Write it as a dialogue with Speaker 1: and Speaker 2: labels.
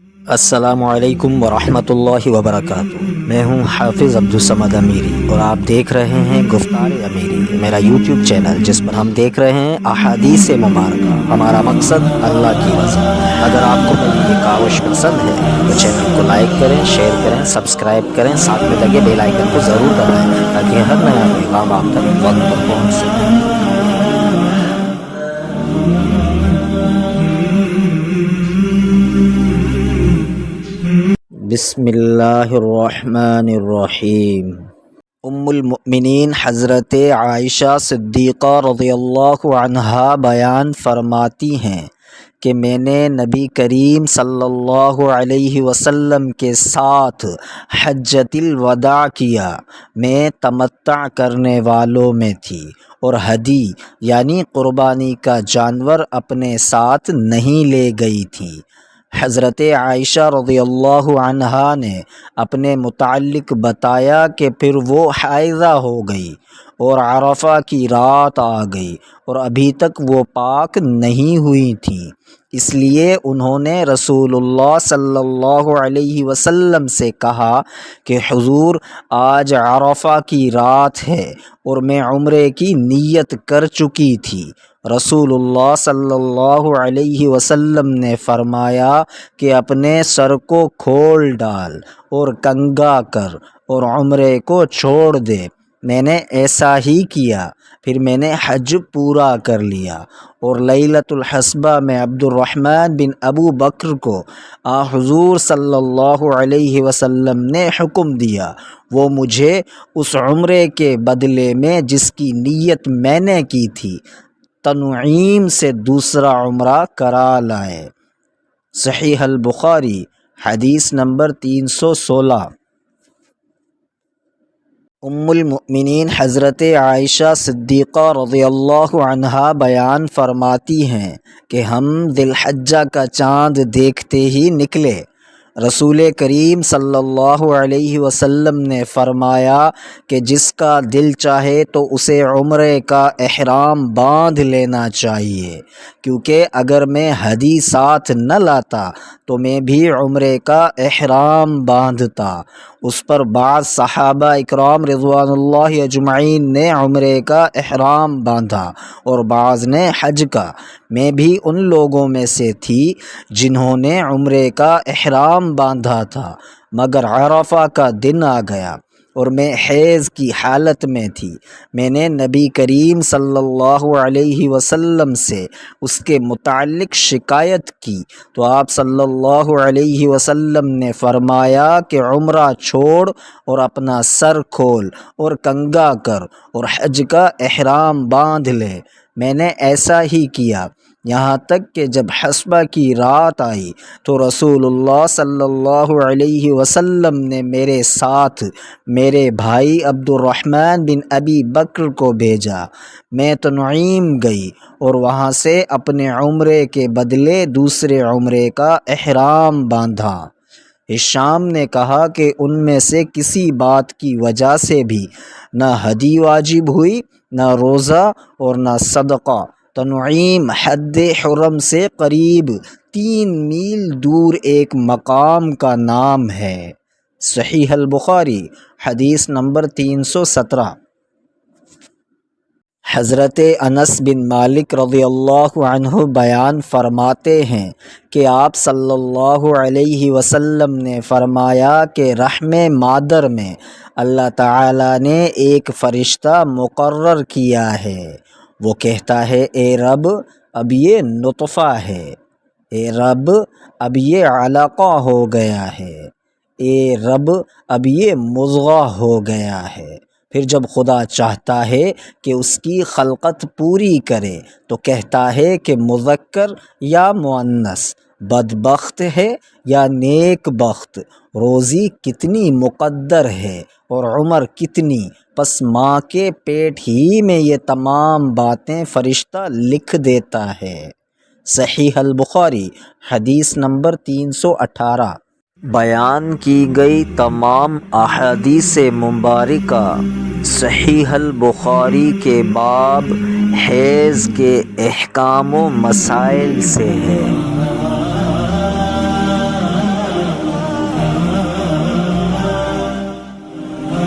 Speaker 1: السلام علیکم ورحمۃ اللہ وبرکاتہ۔ میں ہوں حافظ عبدالصمد امیری اور آپ دیکھ رہے ہیں گفتار امیری، میرا یوٹیوب چینل جس پر ہم دیکھ رہے ہیں احادیث مبارکہ۔ ہمارا مقصد اللہ کی رضا۔ اگر آپ کو میری یہ کاوش پسند ہے تو چینل کو لائک کریں، شیئر کریں، سبسکرائب کریں، ساتھ میں لگے بیل آئیکن کو ضرور دبائیں تاکہ ہر نیا پیغام آپ تک وقت پر پہنچ سکے۔ بسم اللہ الرحمن الرحیم۔ ام المؤمنین حضرت عائشہ صدیقہ رضی اللہ عنہا بیان فرماتی ہیں کہ میں نے نبی کریم صلی اللہ علیہ وسلم کے ساتھ حجۃ الوداع کیا۔ میں تمتع کرنے والوں میں تھی اور ہدی یعنی قربانی کا جانور اپنے ساتھ نہیں لے گئی تھی۔ حضرت عائشہ رضی اللہ عنہا نے اپنے متعلق بتایا کہ پھر وہ حائضہ ہو گئی اور عرفہ کی رات آ گئی اور ابھی تک وہ پاک نہیں ہوئی تھیں، اس لیے انہوں نے رسول اللہ صلی اللہ علیہ وسلم سے کہا کہ حضور آج عرفہ کی رات ہے اور میں عمرے کی نیت کر چکی تھی۔ رسول اللہ صلی اللہ علیہ وسلم نے فرمایا کہ اپنے سر کو کھول ڈال اور کنگا کر اور عمرے کو چھوڑ دے۔ میں نے ایسا ہی کیا، پھر میں نے حج پورا کر لیا اور لیلۃ الحصبہ میں عبد الرحمن بن ابو بکر کو حضور صلی اللہ علیہ وسلم نے حکم دیا وہ مجھے اس عمرے کے بدلے میں جس کی نیت میں نے کی تھی تنعیم سے دوسرا عمرہ کرا لائے۔ صحیح البخاری حدیث نمبر 316۔ ام المؤمنین حضرت عائشہ صدیقہ رضی اللہ عنہا بیان فرماتی ہیں کہ ہم ذی الحجہ کا چاند دیکھتے ہی نکلے۔ رسول کریم صلی اللہ علیہ وسلم نے فرمایا کہ جس کا دل چاہے تو اسے عمرے کا احرام باندھ لینا چاہیے، کیونکہ اگر میں ہدی ساتھ نہ لاتا تو میں بھی عمرے کا احرام باندھتا۔ اس پر بعض صحابہ اکرام رضوان اللہ اجمعین نے عمرے کا احرام باندھا اور بعض نے حج کا۔ میں بھی ان لوگوں میں سے تھی جنہوں نے عمرے کا احرام باندھا تھا، مگر عرفہ کا دن آ گیا اور میں حیض کی حالت میں تھی۔ میں نے نبی کریم صلی اللہ علیہ وسلم سے اس کے متعلق شکایت کی تو آپ صلی اللہ علیہ وسلم نے فرمایا کہ عمرہ چھوڑ اور اپنا سر کھول اور کنگا کر اور حج کا احرام باندھ لے۔ میں نے ایسا ہی کیا، یہاں تک کہ جب حصبہ کی رات آئی تو رسول اللہ صلی اللہ علیہ وسلم نے میرے ساتھ میرے بھائی عبد الرحمن بن ابی بکر کو بھیجا۔ میں تنعیم گئی اور وہاں سے اپنے عمرے کے بدلے دوسرے عمرے کا احرام باندھا۔ ہشام نے کہا کہ ان میں سے کسی بات کی وجہ سے بھی نہ ہدی واجب ہوئی، نہ روزہ اور نہ صدقہ۔ تنعیم حد حرم سے قریب 3 میل دور ایک مقام کا نام ہے۔ صحیح البخاری حدیث نمبر 317۔ حضرت انس بن مالک رضی اللہ عنہ بیان فرماتے ہیں کہ آپ صلی اللہ علیہ وسلم نے فرمایا کہ رحم مادر میں اللہ تعالی نے ایک فرشتہ مقرر کیا ہے۔ وہ کہتا ہے اے رب اب یہ نطفہ ہے، اے رب اب یہ علقہ ہو گیا ہے، اے رب اب یہ مضغہ ہو گیا ہے۔ پھر جب خدا چاہتا ہے کہ اس کی خلقت پوری کرے تو کہتا ہے کہ مذکر یا مؤنث، بدبخت ہے یا نیک بخت، روزی کتنی مقدر ہے اور عمر کتنی، پس ماں کے پیٹ ہی میں یہ تمام باتیں فرشتہ لکھ دیتا ہے۔ صحیح البخاری حدیث نمبر 318۔ بیان کی گئی تمام احادیث مبارکہ صحیح البخاری کے باب حیض کے احکام و مسائل سے ہے۔